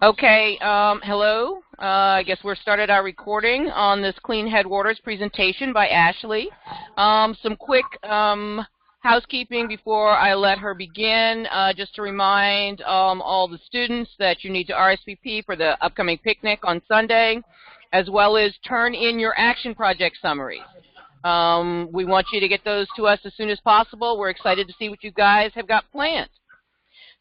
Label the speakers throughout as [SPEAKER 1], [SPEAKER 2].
[SPEAKER 1] Okay, hello. I guess we're started our recording on this Clean Headwaters presentation by Ashley. Some quick housekeeping before I let her begin. Just to remind all the students that you need to RSVP for the upcoming picnic on Sunday, as well as turn in your action project summaries. We want you to get those to us as soon as possible. We're excited to see what you guys have got planned.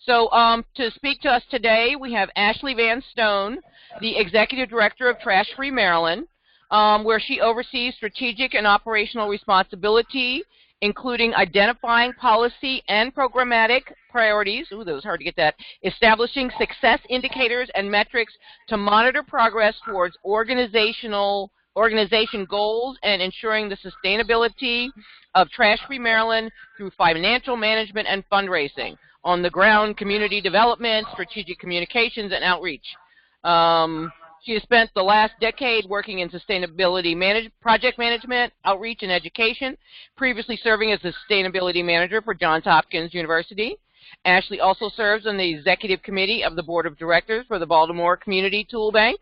[SPEAKER 1] So to speak to us today, we have Ashley Van Stone, the Executive Director of TrashFree Maryland, where she oversees strategic and operational responsibility, including identifying policy and programmatic priorities, ooh, that was hard to get that, establishing success indicators and metrics to monitor progress towards organization goals, and ensuring the sustainability of TrashFree Maryland through financial management and fundraising. On the ground, community development, strategic communications, and outreach. She has spent the last decade working in sustainability project management, outreach, and education, previously serving as a sustainability manager for Johns Hopkins University. Ashley also serves on the executive committee of the board of directors for the Baltimore Community Tool Bank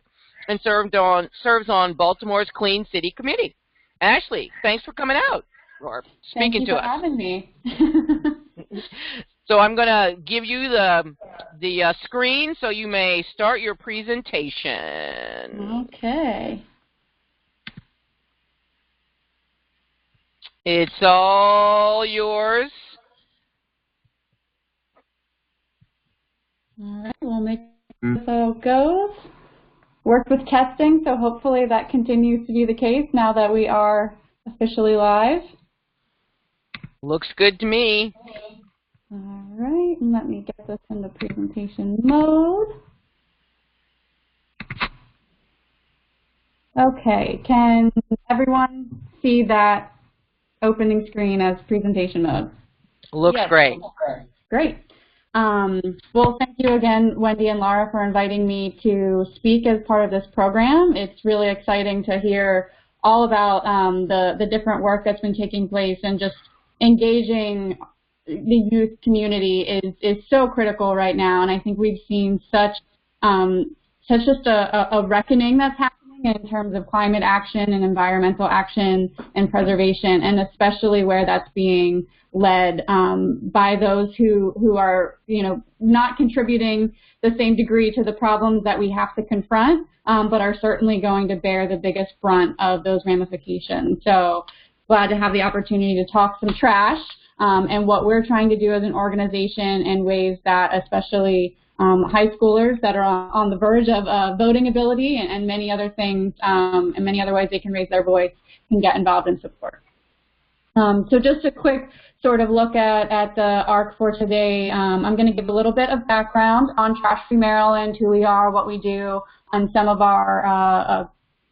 [SPEAKER 1] and serves on Baltimore's Clean City Committee. Ashley, thanks for coming out or speaking to us.
[SPEAKER 2] Thank you for having me.
[SPEAKER 1] So I'm going to give you the screen so you may start your presentation.
[SPEAKER 2] Okay.
[SPEAKER 1] It's all yours.
[SPEAKER 2] All right, we'll make sure so it goes. Worked with testing, so hopefully that continues to be the case now that we are officially live.
[SPEAKER 1] Looks good to me.
[SPEAKER 2] All right, and let me get this into presentation mode. Okay, can everyone see that opening screen as presentation mode?
[SPEAKER 1] Looks great.
[SPEAKER 2] Great. Well, thank you again, Wendy and Laura, for inviting me to speak as part of this program. It's really exciting to hear all about the different work that's been taking place, and just engaging the youth community is so critical right now. And I think we've seen such just a reckoning that's happening in terms of climate action and environmental action and preservation, and especially where that's being led by those who are, not contributing the same degree to the problems that we have to confront, but are certainly going to bear the biggest brunt of those ramifications. So glad to have the opportunity to talk some trash and what we're trying to do as an organization in ways that especially high schoolers that are on the verge of voting ability and many other things and many other ways they can raise their voice can get involved in support. So just a quick sort of look at the ARC for today. I'm going to give a little bit of background on TrashFree Maryland, who we are, what we do, and some of our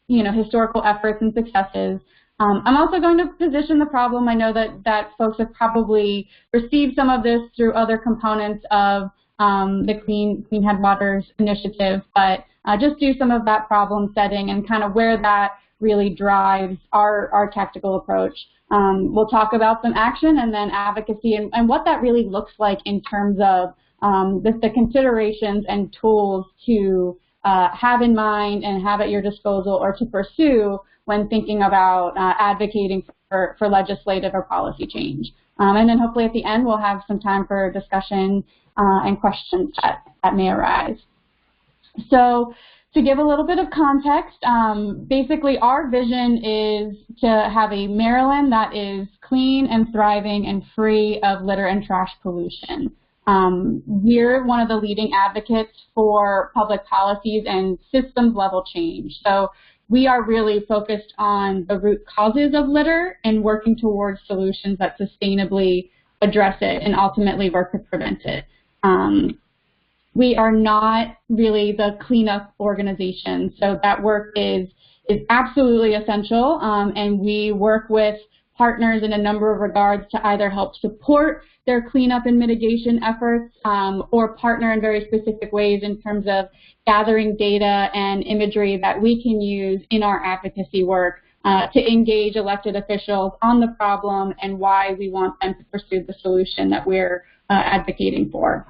[SPEAKER 2] historical efforts and successes. I'm also going to position the problem. I know that folks have probably received some of this through other components of the Clean Headwaters initiative, but just do some of that problem setting and kind of where that really drives our tactical approach. We'll talk about some action and then advocacy and what that really looks like in terms of the considerations and tools to have in mind and have at your disposal or to pursue when thinking about advocating for legislative or policy change. And then hopefully at the end we'll have some time for discussion and questions that may arise. So to give a little bit of context, basically our vision is to have a Maryland that is clean and thriving and free of litter and trash pollution. We're one of the leading advocates for public policies and systems level change. So we are really focused on the root causes of litter and working towards solutions that sustainably address it and ultimately work to prevent it. We are not really the cleanup organization, so that work is absolutely essential, and we work with partners in a number of regards to either help support their cleanup and mitigation efforts or partner in very specific ways in terms of gathering data and imagery that we can use in our advocacy work to engage elected officials on the problem and why we want them to pursue the solution that we're advocating for.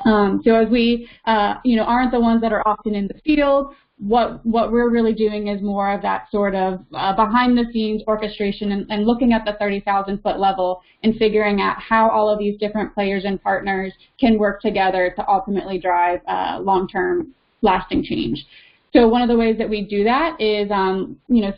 [SPEAKER 2] So as we, aren't the ones that are often in the field, what we're really doing is more of that sort of behind-the-scenes orchestration and looking at the 30,000-foot level and figuring out how all of these different players and partners can work together to ultimately drive long-term lasting change. So one of the ways that we do that is,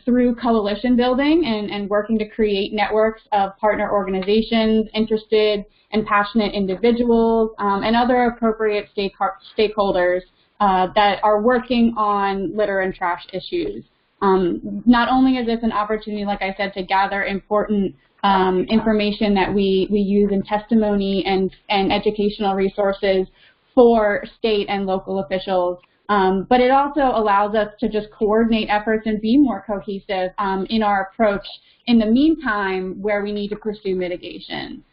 [SPEAKER 2] through coalition building and working to create networks of partner organizations, interested and passionate individuals, and other appropriate stakeholders that are working on litter and trash issues. Not only is this an opportunity, like I said, to gather important information that we use in testimony and educational resources for state and local officials, but it also allows us to just coordinate efforts and be more cohesive in our approach in the meantime where we need to pursue mitigation.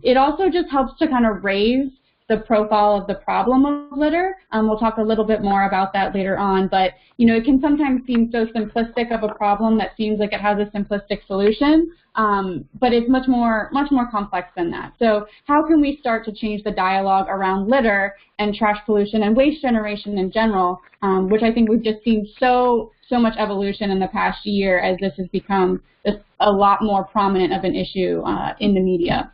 [SPEAKER 2] It also just helps to kind of raise the profile of the problem of litter. We'll talk a little bit more about that later on, but it can sometimes seem so simplistic of a problem that seems like it has a simplistic solution, but it's much more complex than that. So how can we start to change the dialogue around litter and trash pollution and waste generation in general, which I think we've just seen so much evolution in the past year as this has become a lot more prominent of an issue in the media.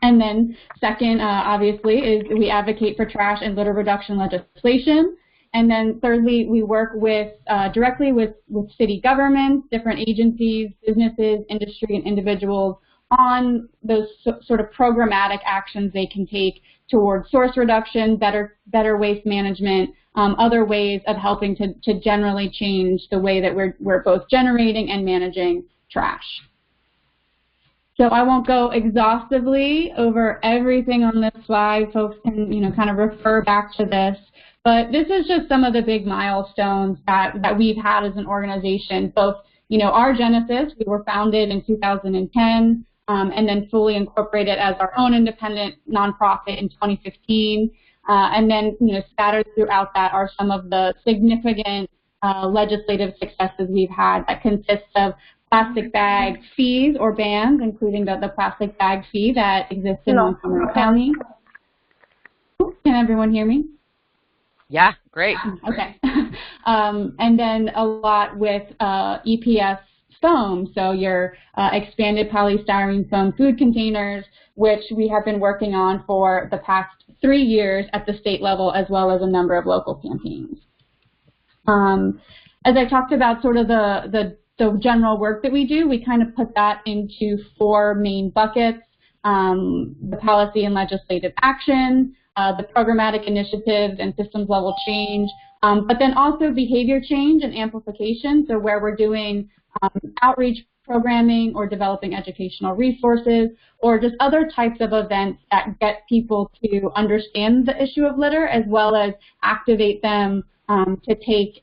[SPEAKER 2] And then second, obviously, is we advocate for trash and litter reduction legislation. And then thirdly, we work with directly with city governments, different agencies, businesses, industry, and individuals on those sort of programmatic actions they can take towards source reduction, better waste management, other ways of helping to generally change the way that we're both generating and managing trash. So I won't go exhaustively over everything on this slide. Folks can, kind of refer back to this. But this is just some of the big milestones that we've had as an organization. Both, our genesis, we were founded in 2010, and then fully incorporated as our own independent nonprofit in 2015. And then, scattered throughout that are some of the significant legislative successes we've had that consists of plastic bag fees or bans, including the plastic bag fee that exists in Montgomery County. Can everyone hear me?
[SPEAKER 1] Yeah, great.
[SPEAKER 2] Okay. And then a lot with EPS foam, so your expanded polystyrene foam food containers, which we have been working on for the past 3 years at the state level, as well as a number of local campaigns. As I talked about sort of the general work that we do, we kind of put that into 4 main buckets: the policy and legislative action, the programmatic initiatives and systems level change, but then also behavior change and amplification, so where we're doing outreach programming or developing educational resources or just other types of events that get people to understand the issue of litter as well as activate them to take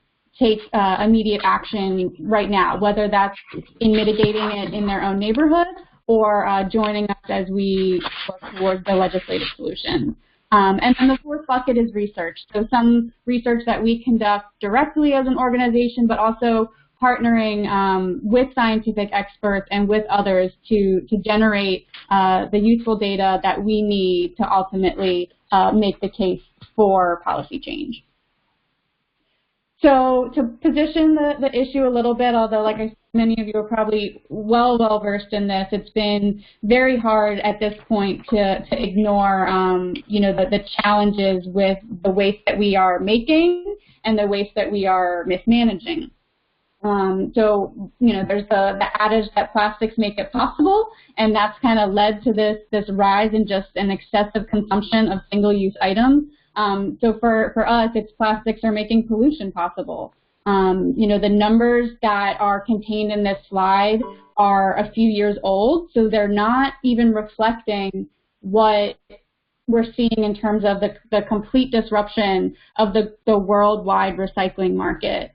[SPEAKER 2] immediate action right now, whether that's in mitigating it in their own neighborhood or joining us as we work towards the legislative solution. And then the 4th bucket is research. So some research that we conduct directly as an organization, but also partnering with scientific experts and with others to generate the useful data that we need to ultimately make the case for policy change. So to position the issue a little bit, although like I said, many of you are probably well versed in this, it's been very hard at this point to ignore the challenges with the waste that we are making and the waste that we are mismanaging. So there's the adage that plastics make it possible, and that's kind of led to this rise in just an excessive consumption of single-use items. So for us, it's plastics are making pollution possible. The numbers that are contained in this slide are a few years old, so they're not even reflecting what we're seeing in terms of the complete disruption of the worldwide recycling market.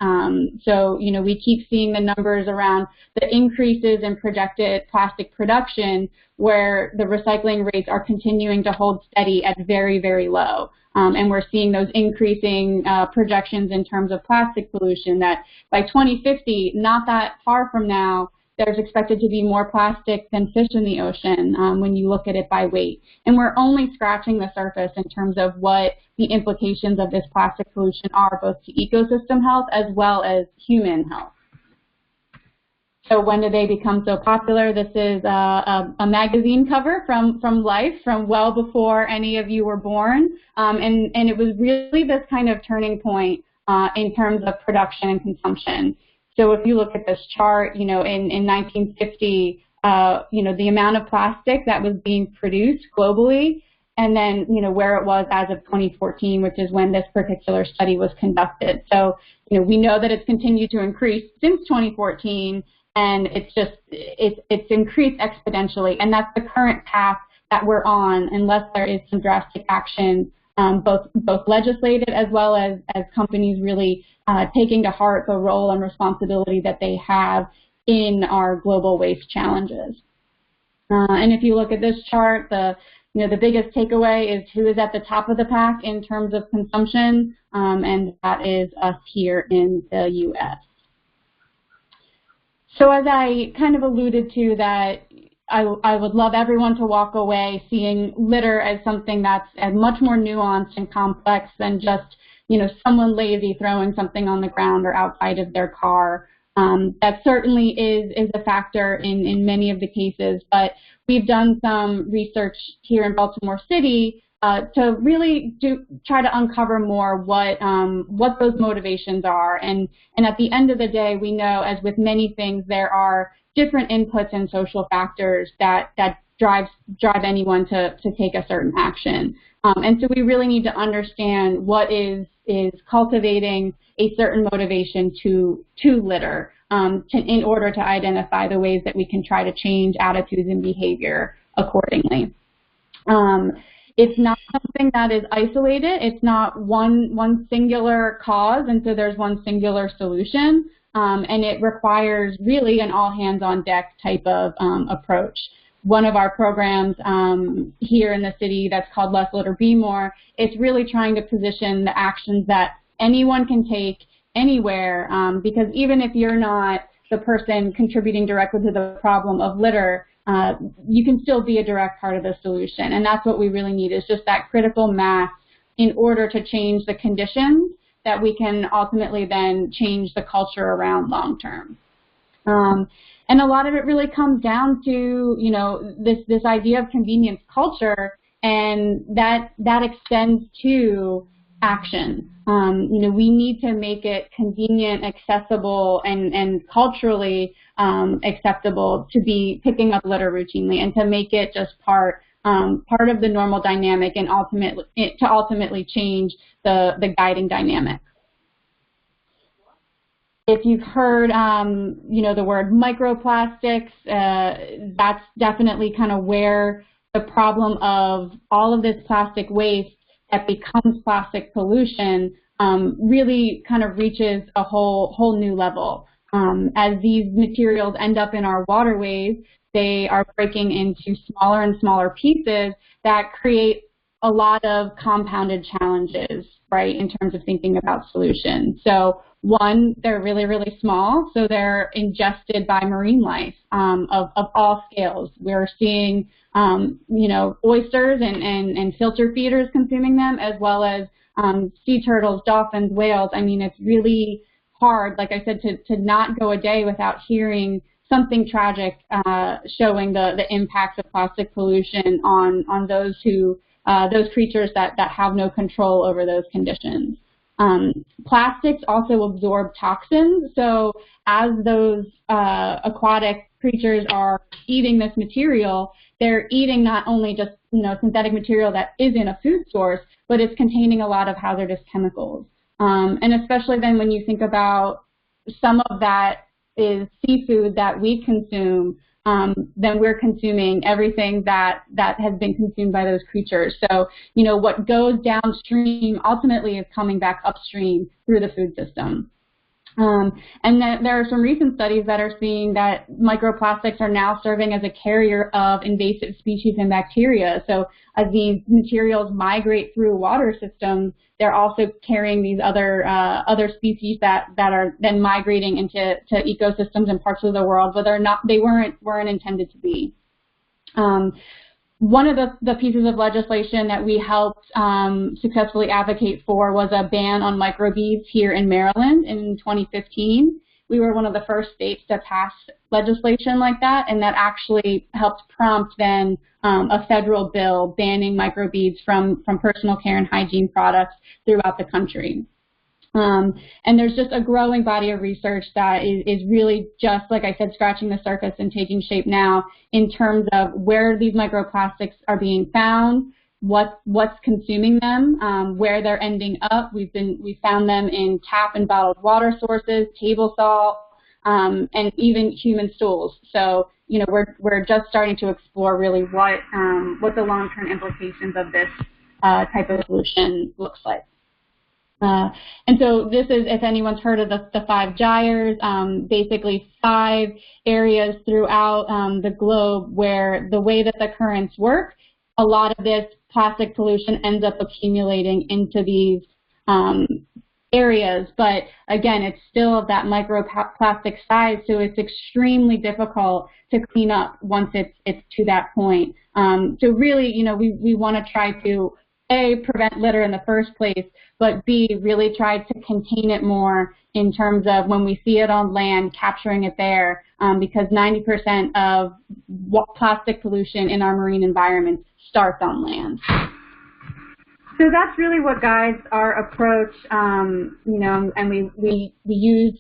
[SPEAKER 2] So, we keep seeing the numbers around the increases in projected plastic production where the recycling rates are continuing to hold steady at very, very low. And we're seeing those increasing projections in terms of plastic pollution that by 2050, not that far from now, there's expected to be more plastic than fish in the ocean when you look at it by weight. And we're only scratching the surface in terms of what the implications of this plastic pollution are, both to ecosystem health as well as human health. So when did they become so popular? This is a magazine cover from Life, from well before any of you were born. And it was really this kind of turning point in terms of production and consumption. So if you look at this chart, in 1950, the amount of plastic that was being produced globally, and then, where it was as of 2014, which is when this particular study was conducted. So, we know that it's continued to increase since 2014, and it's increased exponentially, and that's the current path that we're on, unless there is some drastic action, both legislated as well as companies really taking to heart the role and responsibility that they have in our global waste challenges. And if you look at this chart, the biggest takeaway is who is at the top of the pack in terms of consumption, and that is us here in the U.S. So as I kind of alluded to, that I would love everyone to walk away seeing litter as something that's as much more nuanced and complex than just, someone lazy throwing something on the ground or outside of their car. That certainly is a factor in many of the cases, but we've done some research here in Baltimore City to really try to uncover more what those motivations are. And at the end of the day, we know, as with many things, there are different inputs and social factors that drive anyone to take a certain action. And so we really need to understand what is cultivating a certain motivation to litter in order to identify the ways that we can try to change attitudes and behavior accordingly. It's not something that is isolated. It's not one singular cause, and so there's one singular solution. And it requires really an all-hands-on-deck type of approach. One of our programs here in the city that's called Less Litter, Be More, it's really trying to position the actions that anyone can take anywhere, because even if you're not the person contributing directly to the problem of litter, you can still be a direct part of the solution. And that's what we really need, is just that critical mass in order to change the conditions that we can ultimately then change the culture around long term. And a lot of it really comes down to, this idea of convenience culture, and that extends to action. We need to make it convenient, accessible, and culturally acceptable to be picking up litter routinely, and to make it just part of the normal dynamic, and ultimately change the guiding dynamic. If you've heard, the word microplastics, that's definitely kind of where the problem of all of this plastic waste that becomes plastic pollution really kind of reaches a whole new level. As these materials end up in our waterways, they are breaking into smaller and smaller pieces that create a lot of compounded challenges, right, in terms of thinking about solutions. So one, they're really, really small, so they're ingested by marine life of all scales. We're seeing, oysters and filter feeders consuming them, as well as sea turtles, dolphins, whales. I mean, it's really hard, like I said, to not go a day without hearing something tragic showing the impacts of plastic pollution on those creatures that have no control over those conditions. Plastics also absorb toxins, so as those aquatic creatures are eating this material, they're eating not only just synthetic material that is in a food source, but it's containing a lot of hazardous chemicals. And especially then when you think about some of that is seafood that we consume, then we're consuming everything that has been consumed by those creatures. So, what goes downstream ultimately is coming back upstream through the food system. And there are some recent studies that are seeing that microplastics are now serving as a carrier of invasive species and bacteria. So as these materials migrate through water systems, they're also carrying these other species that are then migrating into ecosystems in parts of the world, but they weren't intended to be. One of the pieces of legislation that we helped successfully advocate for was a ban on microbeads here in Maryland in 2015. We were one of the first states to pass legislation like that, and that actually helped prompt then a federal bill banning microbeads from personal care and hygiene products throughout the country. And there's just a growing body of research that is really just, like I said, scratching the surface and taking shape now in terms of where these microplastics are being found, what's consuming them, where they're ending up. We found them in tap and bottled water sources, table salt, and even human stools. So, you know, we're just starting to explore really what the long-term implications of this type of solution looks like. And so this is, if anyone's heard of the 5 gyres, basically 5 areas throughout the globe where the way that the currents work, a lot of this plastic pollution ends up accumulating into these areas. But again, it's still of that microplastic size, so it's extremely difficult to clean up once it's to that point. So really, you know, we want to try to A, prevent litter in the first place, but B, really try to contain it more in terms of when we see it on land, capturing it there, because 90% of plastic pollution in our marine environments starts on land. So that's really what guides our approach, you know, and we use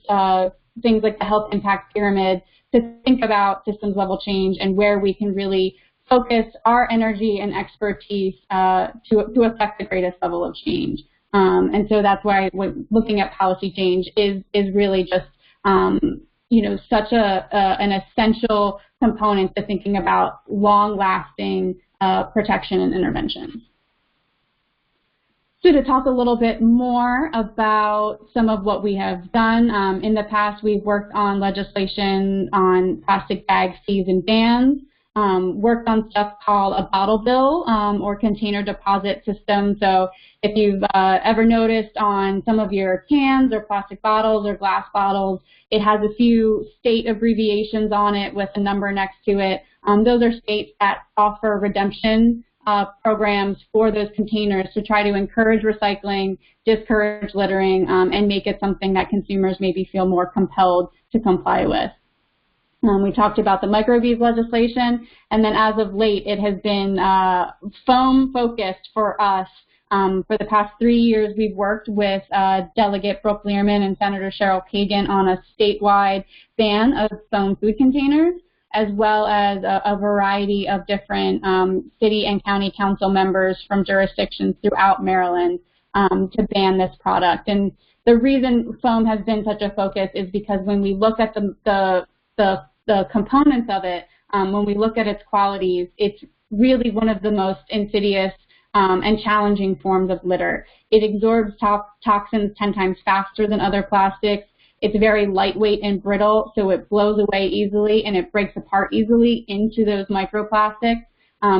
[SPEAKER 2] things like the health impact pyramid to think about systems level change and where we can really focus our energy and expertise to affect the greatest level of change. And so that's why looking at policy change is really just, you know, such an essential component to thinking about long-lasting protection and intervention. So to talk a little bit more about some of what we have done, in the past we've worked on legislation on plastic bag fees and bans, worked on stuff called a bottle bill or container deposit system. So if you've ever noticed on some of your cans or plastic bottles or glass bottles, it has a few state abbreviations on it with a number next to it. Those are states that offer redemption programs for those containers to try to encourage recycling, discourage littering, and make it something that consumers maybe feel more compelled to comply with. We talked about the microbeads legislation, and then as of late, it has been foam-focused for us. For the past 3 years, we've worked with Delegate Brooke Learman and Senator Cheryl Kagan on a statewide ban of foam food containers, as well as a variety of different city and county council members from jurisdictions throughout Maryland to ban this product. And the reason foam has been such a focus is because when we look at the components of it, when we look at its qualities, it's really one of the most insidious and challenging forms of litter. It absorbs toxins 10 times faster than other plastics. It's very lightweight and brittle, so it blows away easily and it breaks apart easily into those microplastics,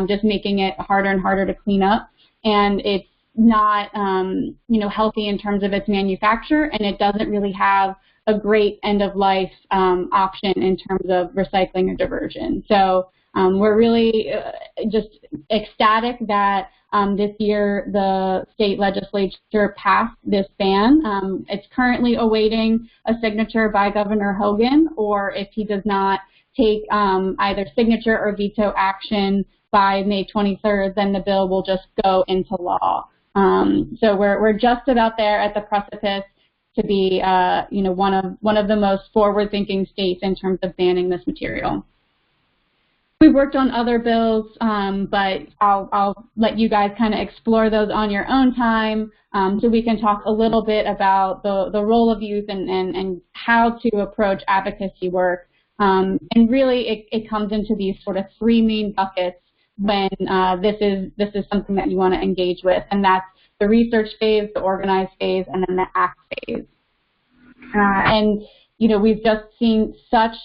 [SPEAKER 2] just making it harder and harder to clean up. And it's not, you know, healthy in terms of its manufacture, and it doesn't really have a great end-of-life option in terms of recycling or diversion. So we're really just ecstatic that this year the state legislature passed this ban. It's currently awaiting a signature by Governor Hogan, or if he does not take either signature or veto action by May 23rd, then the bill will just go into law. So we're just about there at the precipice to be, you know, one of the most forward-thinking states in terms of banning this material. We've worked on other bills, but I'll let you guys kind of explore those on your own time, so we can talk a little bit about the role of youth and how to approach advocacy work. And really, it comes into these sort of 3 main buckets when this is something that you want to engage with, and that's the research phase, the organize phase, and then the act phase. And you know, we've just seen such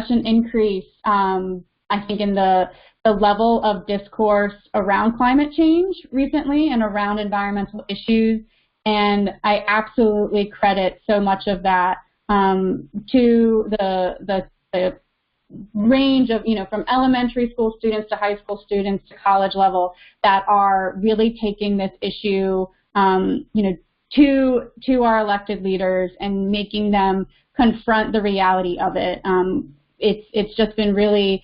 [SPEAKER 2] an increase, I think, in the level of discourse around climate change recently and around environmental issues. And I absolutely credit so much of that to the range of, from elementary school students to high school students to college level that are really taking this issue, to our elected leaders and making them confront the reality of it. It's just been really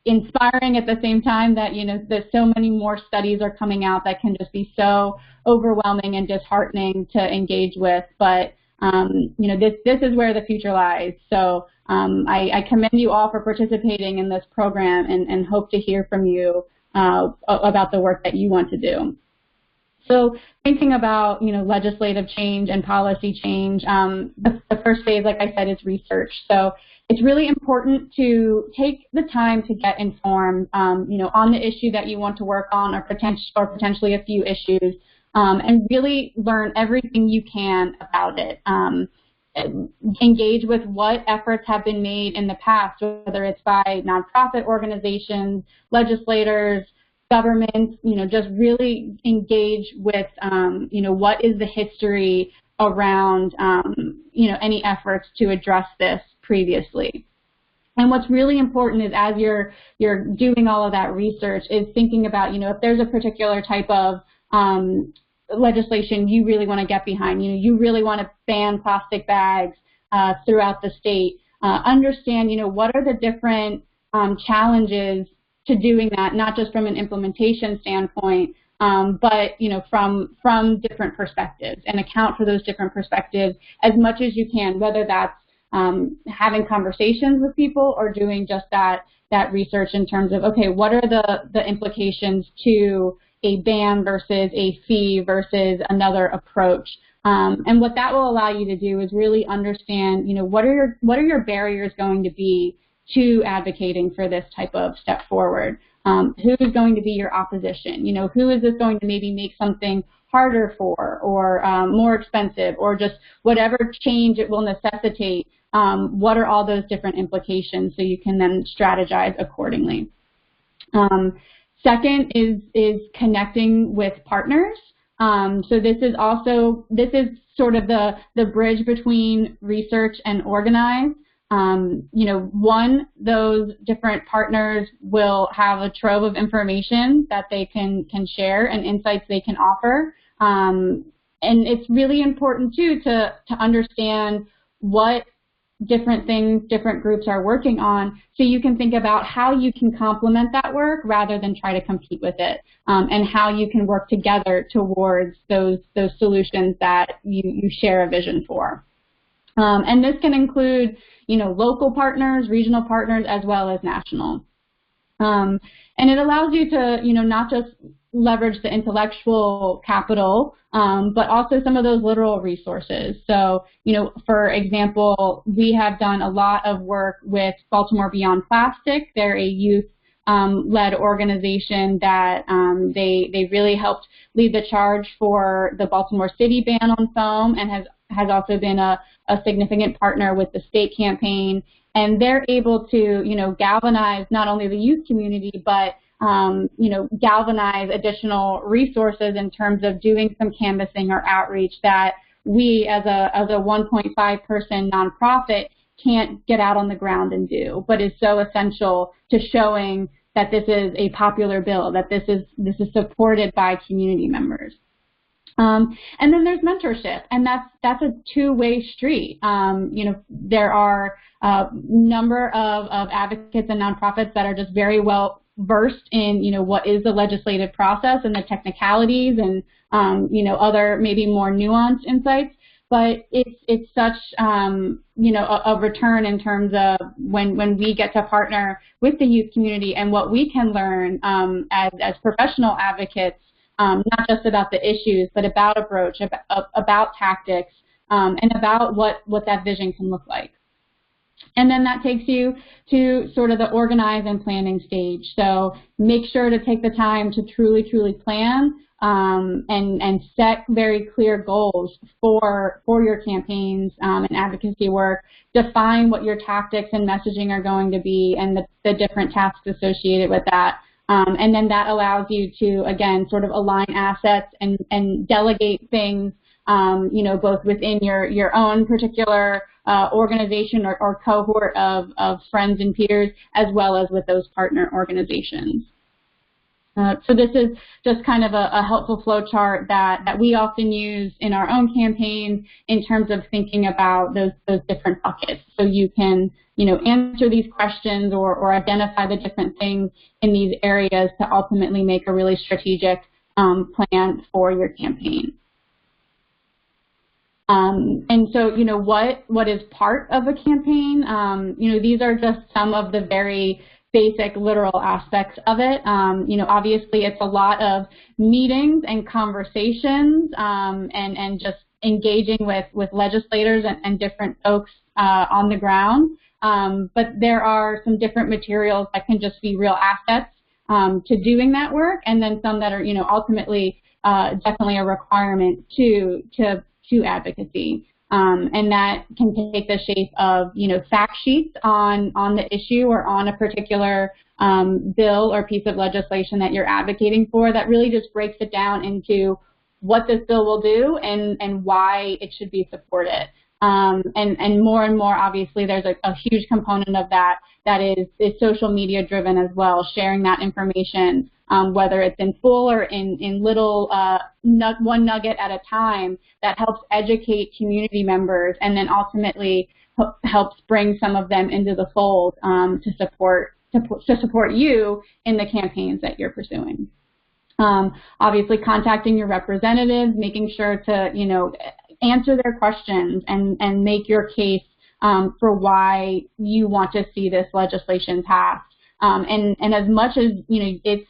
[SPEAKER 2] inspiring at the same time that, that so many more studies are coming out that can just be so overwhelming and disheartening to engage with. But, this is where the future lies. So I commend you all for participating in this program and hope to hear from you about the work that you want to do. So thinking about, legislative change and policy change, the first phase, like I said, is research. So it's really important to take the time to get informed, on the issue that you want to work on or potentially a few issues, and really learn everything you can about it. Engage with what efforts have been made in the past, whether it's by nonprofit organizations, legislators, governments, just really engage with, what is the history around, any efforts to address this previously. And what's really important is as you're doing all of that research is thinking about, if there's a particular type of legislation you really want to get behind, you really want to ban plastic bags throughout the state, understand, what are the different challenges to doing that, not just from an implementation standpoint, but from different perspectives, and account for those different perspectives as much as you can, whether that's having conversations with people or doing just that research in terms of, okay, what are the implications to a ban versus a fee versus another approach. And what that will allow you to do is really understand, what are your barriers going to be to advocating for this type of step forward? Who is going to be your opposition? Who is this going to maybe make something harder for, or more expensive, or just whatever change it will necessitate? What are all those different implications, so you can then strategize accordingly? Second is connecting with partners. So this is sort of the bridge between research and organize. Those different partners will have a trove of information that they can share and insights they can offer. And it's really important too to understand what different things different groups are working on, so you can think about how you can complement that work rather than try to compete with it, and how you can work together towards those solutions that you share a vision for. And this can include, local partners, regional partners, as well as national. And it allows you to, not just leverage the intellectual capital, but also some of those literal resources. So, for example, we have done a lot of work with Baltimore Beyond Plastic. They're a youth-led organization that they really helped lead the charge for the Baltimore City ban on foam, and has also been a significant partner with the state campaign. And they're able to, galvanize not only the youth community, but galvanize additional resources in terms of doing some canvassing or outreach that we as a 1.5 person nonprofit can't get out on the ground and do, but is so essential to showing that this is a popular bill, that this is supported by community members. And then there's mentorship, and that's a two-way street. There are a number of advocates and nonprofits that are just very well versed in, what is the legislative process and the technicalities and, other maybe more nuanced insights. But it's such, a return in terms of when we get to partner with the youth community and what we can learn as professional advocates, not just about the issues, but about approach, about tactics, and about what that vision can look like. And then that takes you to sort of the organize and planning stage. So make sure to take the time to truly plan and set very clear goals for your campaigns and advocacy work. Define what your tactics and messaging are going to be and the different tasks associated with that. And then that allows you to, again, sort of align assets and delegate things, you know, both within your own particular organization or cohort of friends and peers, as well as with those partner organizations. So this is just kind of a helpful flow chart that we often use in our own campaigns in terms of thinking about those different buckets. So you can, you know, answer these questions or identify the different things in these areas to ultimately make a really strategic plan for your campaign. And so, you know, what is part of a campaign? You know, these are just some of the very basic literal aspects of it. You know, obviously it's a lot of meetings and conversations and just engaging with legislators and different folks on the ground. But there are some different materials that can just be real assets to doing that work, and then some that are, you know, ultimately definitely a requirement to advocacy. And that can take the shape of, you know, fact sheets on the issue or on a particular bill or piece of legislation that you're advocating for, that really just breaks it down into what this bill will do and why it should be supported. And more, obviously, there's a huge component of that is social media driven as well, sharing that information, whether it's in full or in little one nugget at a time, that helps educate community members and then ultimately helps bring some of them into the fold to support you in the campaigns that you're pursuing. Obviously, contacting your representatives, making sure to, you know, answer their questions and make your case for why you want to see this legislation passed. And as much as, you know, it's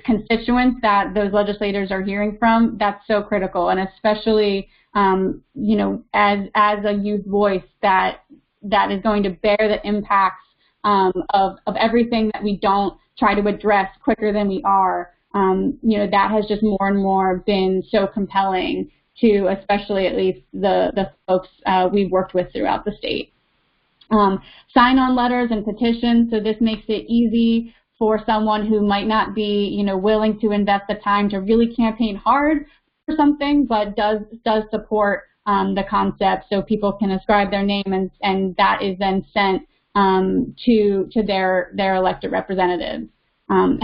[SPEAKER 2] constituents that those legislators are hearing from, that's so critical, and especially, you know, as a youth voice that is going to bear the impacts of everything that we don't try to address quicker than we are. You know, that has just more and more been so compelling to, especially at least the folks we've worked with throughout the state. Sign-on letters and petitions, so this makes it easy for someone who might not be, you know, willing to invest the time to really campaign hard for something, but does support the concept, so people can ascribe their name and that is then sent to their elected representatives.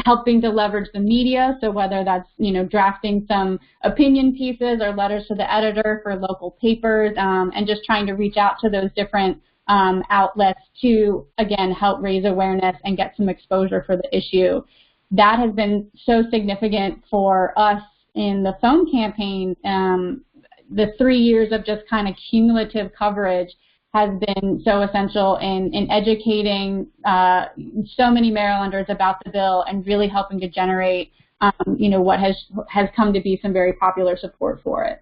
[SPEAKER 2] Helping to leverage the media, so whether that's, you know, drafting some opinion pieces or letters to the editor for local papers, and just trying to reach out to those different outlets to, again, help raise awareness and get some exposure for the issue. That has been so significant for us in the phone campaign. The 3 years of just kind of cumulative coverage has been so essential in educating so many Marylanders about the bill and really helping to generate, you know, what has come to be some very popular support for it.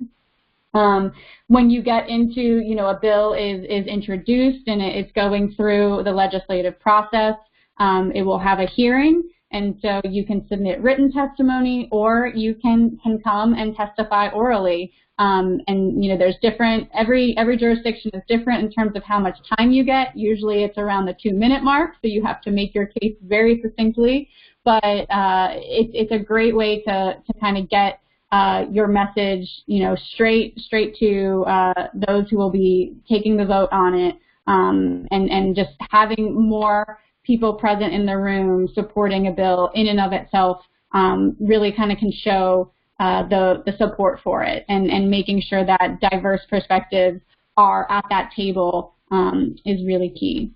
[SPEAKER 2] When you get into, you know, a bill is introduced and it's going through the legislative process, it will have a hearing, and so you can submit written testimony or you can come and testify orally. And, you know, there's different, every jurisdiction is different in terms of how much time you get. Usually it's around the 2-minute mark, so you have to make your case very succinctly, but it's a great way to kind of get your message, you know, straight to those who will be taking the vote on it, and just having more people present in the room supporting a bill in and of itself really kind of can show the support for it, and making sure that diverse perspectives are at that table is really key.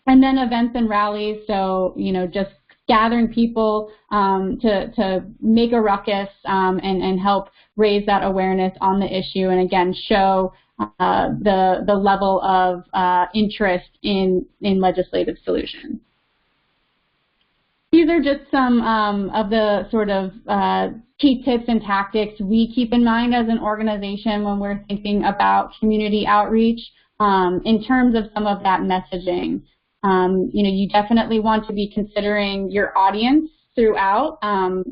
[SPEAKER 2] And then events and rallies, so, you know, just gathering people to make a ruckus and help raise that awareness on the issue, and again show the level of interest in legislative solutions. These are just some of the sort of key tips and tactics we keep in mind as an organization when we're thinking about community outreach in terms of some of that messaging. You know, you definitely want to be considering your audience throughout,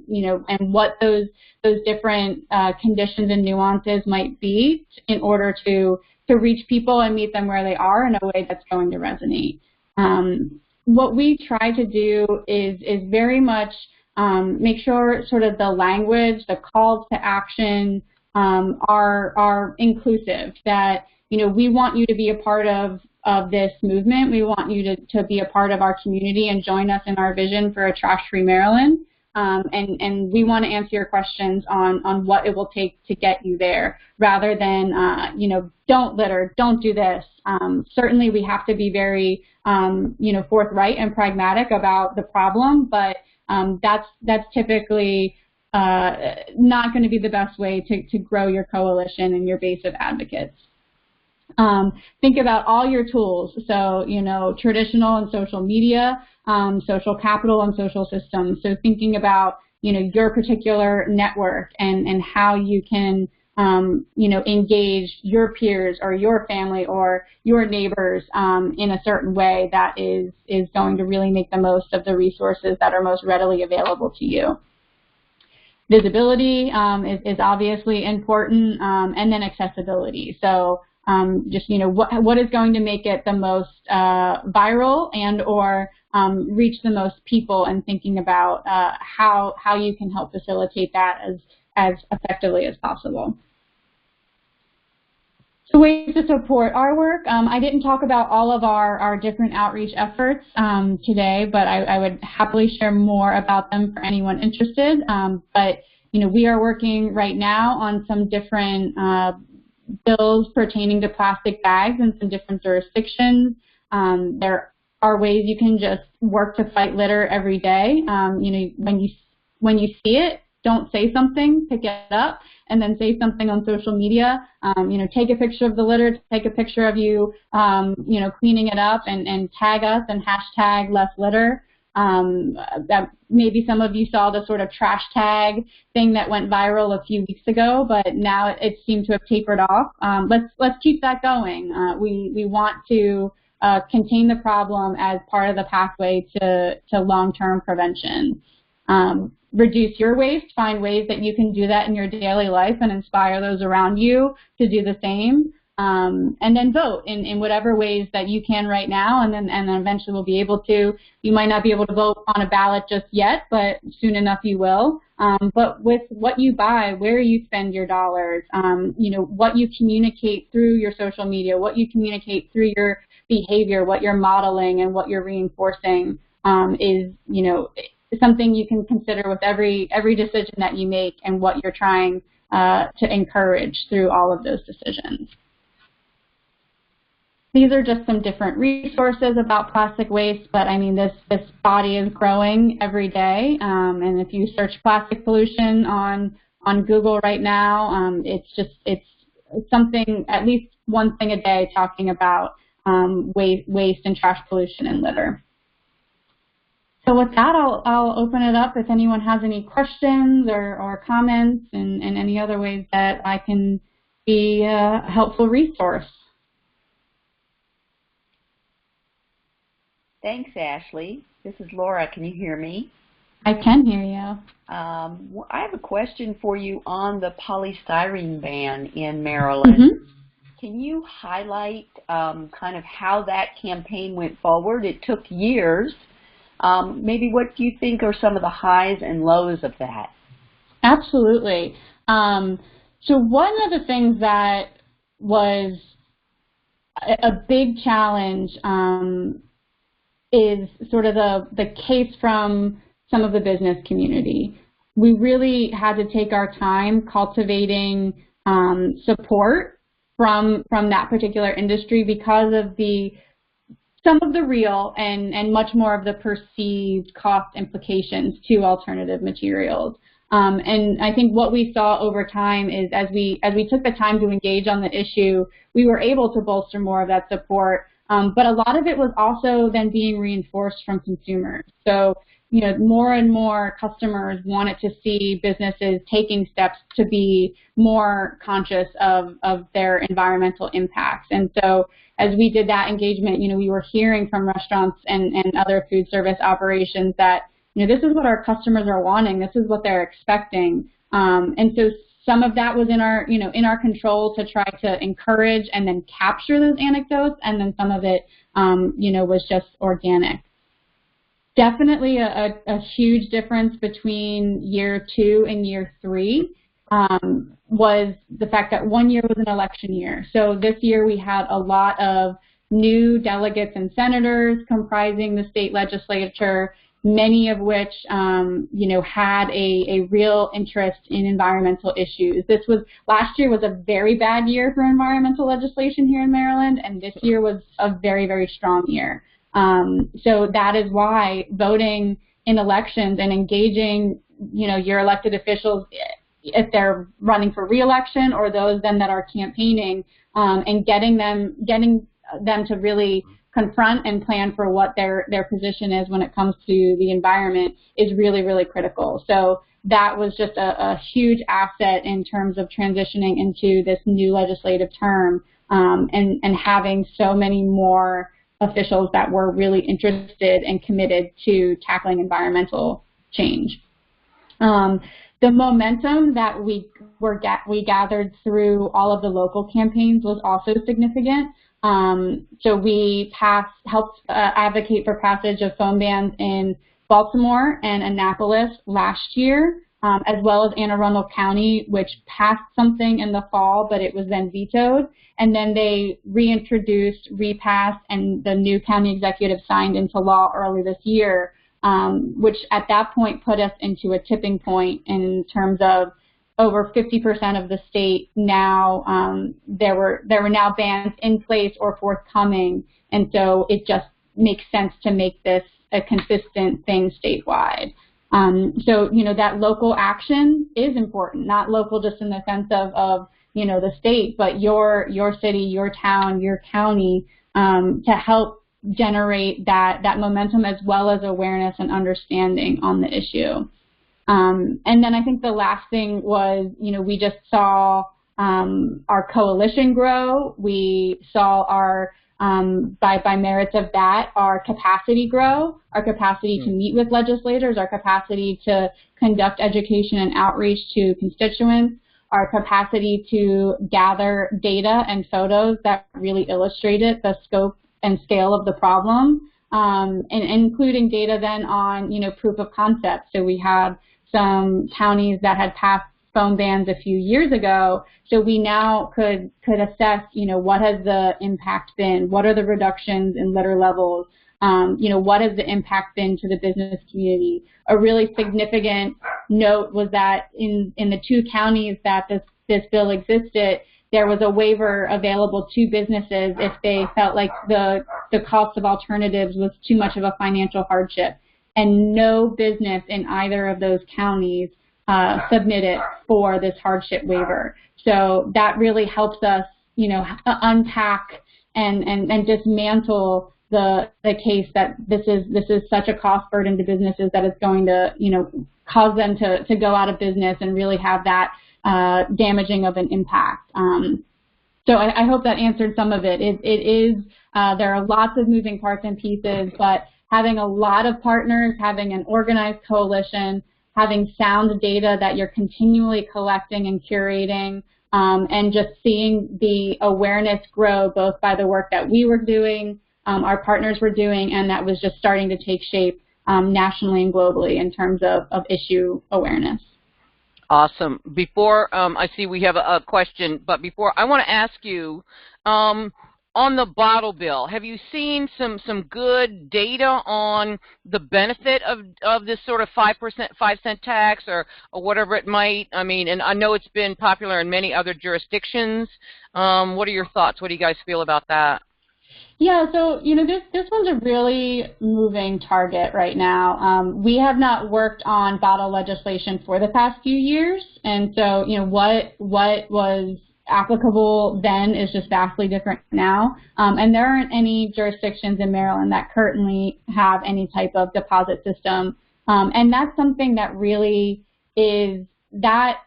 [SPEAKER 2] you know, and what those different conditions and nuances might be in order to reach people and meet them where they are in a way that's going to resonate. what we try to do is very much make sure sort of the language, the calls to action are inclusive, that, you know, we want you to be a part of this movement. We want you to be a part of our community and join us in our vision for a trash-free Maryland. And we want to answer your questions on what it will take to get you there, rather than, you know, don't litter, don't do this. Certainly we have to be very, you know, forthright and pragmatic about the problem, but that's typically not going to be the best way to grow your coalition and your base of advocates. Think about all your tools. So, you know, traditional and social media, social capital and social systems. So thinking about, you know, your particular network and how you can, you know, engage your peers or your family or your neighbors in a certain way that is going to really make the most of the resources that are most readily available to you. Visibility is obviously important, and then accessibility. So just, you know, what is going to make it the most viral and or reach the most people, and thinking about how you can help facilitate that as effectively as possible. So ways to support our work. I didn't talk about all of our different outreach efforts today, but I would happily share more about them for anyone interested. But, you know, we are working right now on some different bills pertaining to plastic bags in some different jurisdictions. There are ways you can just work to fight litter every day. You know, when you see it, don't say something, pick it up, and then say something on social media. You know, take a picture of the litter, take a picture of you, you know, cleaning it up, and tag us and hashtag less litter. That maybe some of you saw the sort of trash tag thing that went viral a few weeks ago, but now it seemed to have tapered off. Let's keep that going. We want to contain the problem as part of the pathway to long-term prevention. Reduce your waste, find ways that you can do that in your daily life and inspire those around you to do the same. And then vote in whatever ways that you can right now, and then eventually we'll be able to. You might not be able to vote on a ballot just yet, but soon enough you will. But with what you buy, where you spend your dollars, you know, what you communicate through your social media, what you communicate through your behavior, what you're modeling and what you're reinforcing is, you know, something you can consider with every decision that you make and what you're trying to encourage through all of those decisions. These are just some different resources about plastic waste, but I mean, this body is growing every day. And if you search plastic pollution on Google right now, it's something, at least one thing a day, talking about waste and trash pollution and litter. So with that, I'll open it up if anyone has any questions or comments, and any other ways that I can be a helpful resource.
[SPEAKER 3] Thanks, Ashley. This is Laura. Can you hear me?
[SPEAKER 2] I can hear you.
[SPEAKER 3] I have a question for you on the polystyrene ban in Maryland.
[SPEAKER 2] Mm-hmm.
[SPEAKER 3] Can you highlight kind of how that campaign went forward? It took years. Maybe what do you think are some of the highs and lows of that?
[SPEAKER 2] Absolutely. So one of the things that was a big challenge is sort of the case from some of the business community. We really had to take our time cultivating support from that particular industry because of some of the real and much more of the perceived cost implications to alternative materials. And I think what we saw over time is as we took the time to engage on the issue, we were able to bolster more of that support. But a lot of it was also then being reinforced from consumers. So, you know, more and more customers wanted to see businesses taking steps to be more conscious of their environmental impacts. And so as we did that engagement, you know, we were hearing from restaurants and other food service operations that, you know, this is what our customers are wanting. This is what they're expecting. And so some of that was in our control to try to encourage and then capture those anecdotes, and then some of it, you know, was just organic. Definitely a huge difference between year 2 and year 3 was the fact that 1 year was an election year. So this year we had a lot of new delegates and senators comprising the state legislature, many of which, had a real interest in environmental issues. Last year was a very bad year for environmental legislation here in Maryland, and this year was a very, very strong year. So that is why voting in elections and engaging, your elected officials, if they're running for re-election or those then that are campaigning, and getting them to really confront and plan for what their position is when it comes to the environment is really, really critical. So that was just a huge asset in terms of transitioning into this new legislative term, and having so many more officials that were really interested and committed to tackling environmental change. The momentum that we gathered through all of the local campaigns was also significant. So we helped advocate for passage of phone bans in Baltimore and Annapolis last year, as well as Anne Arundel County, which passed something in the fall, but it was then vetoed. And then they reintroduced, repassed, and the new county executive signed into law early this year, which at that point put us into a tipping point in terms of over 50% of the state now, there were now bans in place or forthcoming, and so it just makes sense to make this a consistent thing statewide. So, that local action is important, not local just in the sense of the state, but your city, your town, your county, to help generate that momentum as well as awareness and understanding on the issue. And then I think the last thing was, we just saw our coalition grow. We saw our, by merits of that, our capacity grow, our capacity to meet with legislators, our capacity to conduct education and outreach to constituents, our capacity to gather data and photos that really illustrated the scope and scale of the problem, and including data then on, proof of concept. So we had some counties that had passed phone bans a few years ago, so we now could assess, what has the impact been? What are the reductions in litter levels? What has the impact been to the business community? A really significant note was that in the 2 counties that this bill existed, there was a waiver available to businesses if they felt like the cost of alternatives was too much of a financial hardship. And no business in either of those counties submitted for this hardship waiver. So that really helps us, unpack and dismantle the case that this is such a cost burden to businesses that it's going to, cause them to go out of business and really have that damaging of an impact. So I hope that answered some of it. There are lots of moving parts and pieces, but having a lot of partners, having an organized coalition, having sound data that you're continually collecting and curating, and just seeing the awareness grow both by the work that we were doing, our partners were doing, and that was just starting to take shape nationally and globally in terms of issue awareness.
[SPEAKER 1] Awesome. Before, I see we have a question, but before, I want to ask you, on the bottle bill, have you seen some good data on the benefit of this sort of 5% tax or whatever it might? I mean, and I know it's been popular in many other jurisdictions. What are your thoughts? What do you guys feel about that?
[SPEAKER 2] Yeah, so, this one's a really moving target right now. We have not worked on bottle legislation for the past few years, and so, what was applicable then is just vastly different now. And there aren't any jurisdictions in Maryland that currently have any type of deposit system. And that's something that really is that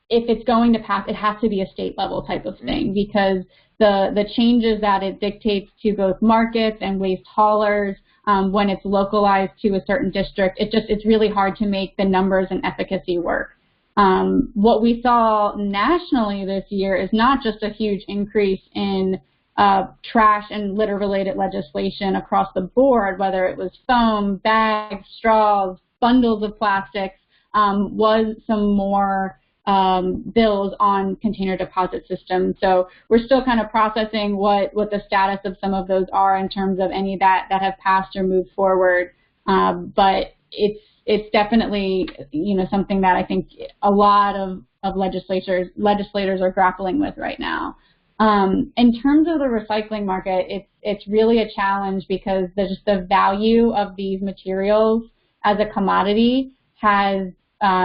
[SPEAKER 2] if it's going to pass, it has to be a state level type of thing, because the changes that it dictates to both markets and waste haulers, when it's localized to a certain district, it's really hard to make the numbers and efficacy work. What we saw nationally this year is not just a huge increase in trash and litter-related legislation across the board, whether it was foam, bags, straws, bundles of plastics, was some more bills on container deposit systems. So we're still kind of processing what the status of some of those are in terms of any that have passed or moved forward. But it's definitely, you know, something that I think a lot of legislators are grappling with right now. In terms of the recycling market, it's really a challenge because just the value of these materials as a commodity has,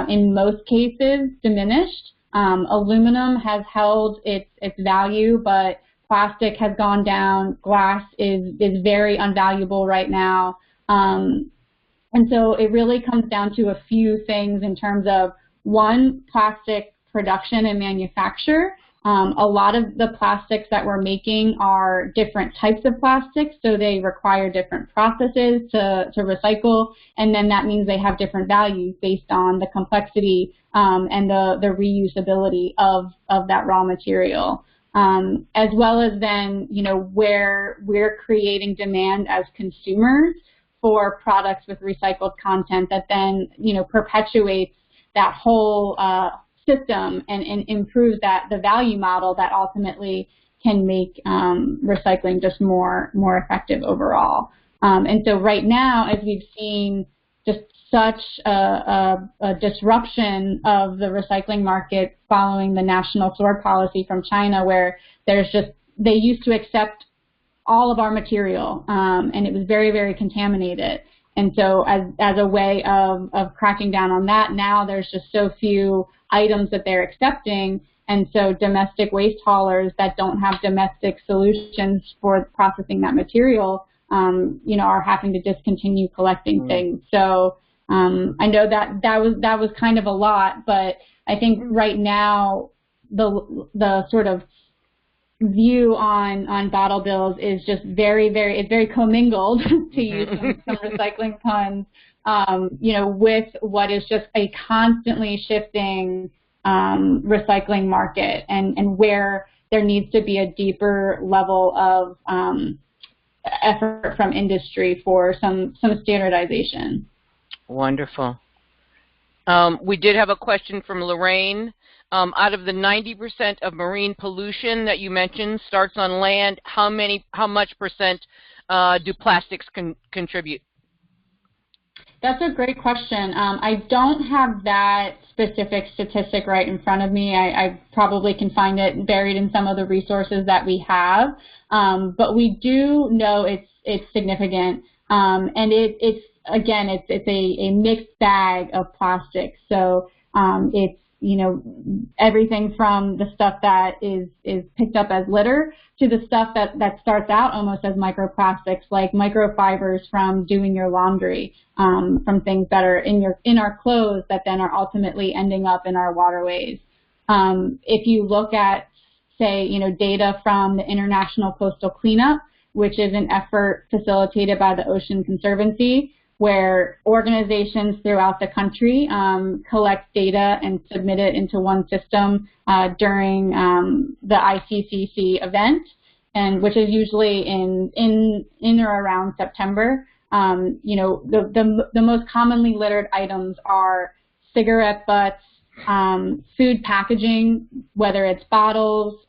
[SPEAKER 2] in most cases, diminished. Aluminum has held its value, but plastic has gone down. Glass is very unvaluable right now. And so it really comes down to a few things in terms of, one, plastic production and manufacture. A lot of the plastics that we're making are different types of plastics, so they require different processes to recycle, and then that means they have different values based on the complexity and the reusability of that raw material. As well as then, you know, where we're creating demand as consumers for products with recycled content that then, you know, perpetuates that whole system and improves the value model that ultimately can make recycling just more effective overall. And so right now, as we've seen just such a disruption of the recycling market following the national sword policy from China, where they used to accept all of our material, and it was very, very contaminated. And so as a way of cracking down on that, now there's just so few items that they're accepting, and so domestic waste haulers that don't have domestic solutions for processing that material, you know, are having to discontinue collecting things. So I know that was kind of a lot, but I think right now the sort of view on bottle bills is just it's very commingled, to use some recycling puns, you know, with what is just a constantly shifting recycling market, and where there needs to be a deeper level of effort from industry for some standardization.
[SPEAKER 1] Wonderful. We did have a question from Lorraine. Out of the 90% of marine pollution that you mentioned starts on land, how much percent do plastics contribute?
[SPEAKER 2] That's a great question. I don't have that specific statistic right in front of me. I probably can find it buried in some of the resources that we have, but we do know it's significant, and it's a mixed bag of plastics. So it's, you know, everything from the stuff that is picked up as litter to the stuff that starts out almost as microplastics, like microfibers from doing your laundry, from things that are in our clothes that then are ultimately ending up in our waterways. If you look at, say, you know, data from the International Coastal Cleanup, which is an effort facilitated by the Ocean Conservancy, where organizations throughout the country collect data and submit it into one system during the ICCC event, and which is usually in or around September. You know, the most commonly littered items are cigarette butts, food packaging, whether it's bottles,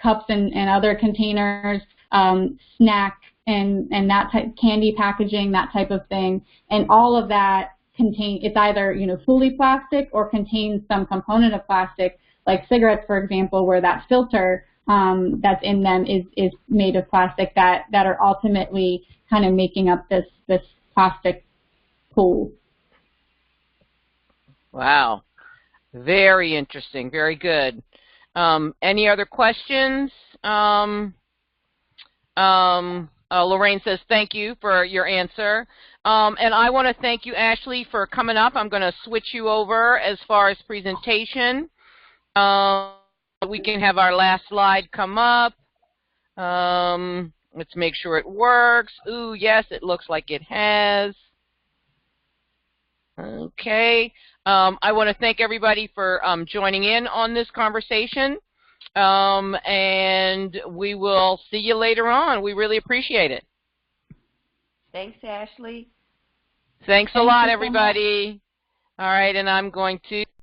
[SPEAKER 2] cups and other containers, snack and that type, candy packaging, that type of thing, and all of that it's either, you know, fully plastic or contains some component of plastic, like cigarettes, for example, where that filter that's in them is made of plastic that are ultimately kind of making up this plastic pool.
[SPEAKER 1] Wow, very interesting, very good. Any other questions? Lorraine says, thank you for your answer. And I want to thank you, Ashley, for coming up. I'm going to switch you over as far as presentation. We can have our last slide come up. Let's make sure it works. Ooh, yes, it looks like it has. Okay. I want to thank everybody for joining in on this conversation. And we will see you later on. We really appreciate it.
[SPEAKER 3] Thanks, Ashley.
[SPEAKER 1] Thanks a lot, everybody. All right, and I'm going to